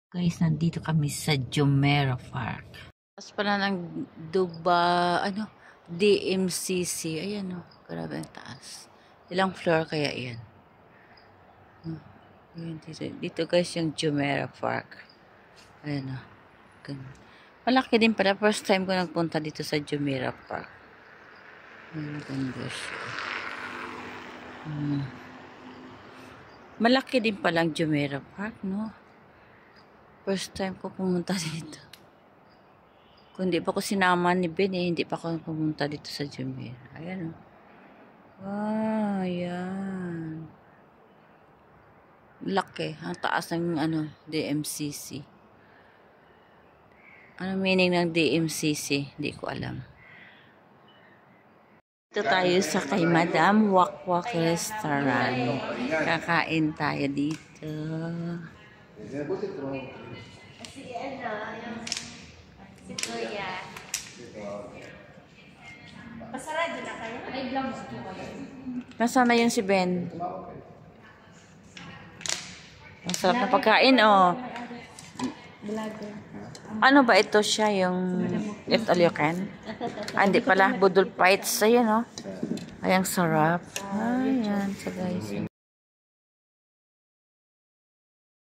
Guys, nandito kami sa Jumeirah Park. Tapos pala ng DMCC. Ayan o, grabe ang taas. Ilang floor kaya yan? Dito guys yung Jumeirah Park. Ayan o. Malaki din pala. First time ko nagpunta dito sa Jumeirah Park. Ayan, ganda siya. Malaki din palang Jumeirah Park, no? First time ko pumunta dito. Kung di pa ko sinama ni Ben, hindi pa ako pumunta dito sa Jumeirah. Ayan, oh. Wow, ayan. Laki. Ang taas ng, DMCC. Ano meaning ng DMCC? Hindi ko alam. Dito tayo sa kay Madam Wak Wak Restaurant. Kakain tayo dito. Si Kuya. Pasarado na kayo? Ay, vlogs ko kayo. Nasaan na yun si Ben? Ang sarap na pagkain, oh. Ano ba ito siya? Yung eat all you can? Hindi pala. Budol Bites. Ayan, oh. Ay, ang sarap. Ayan, so guys.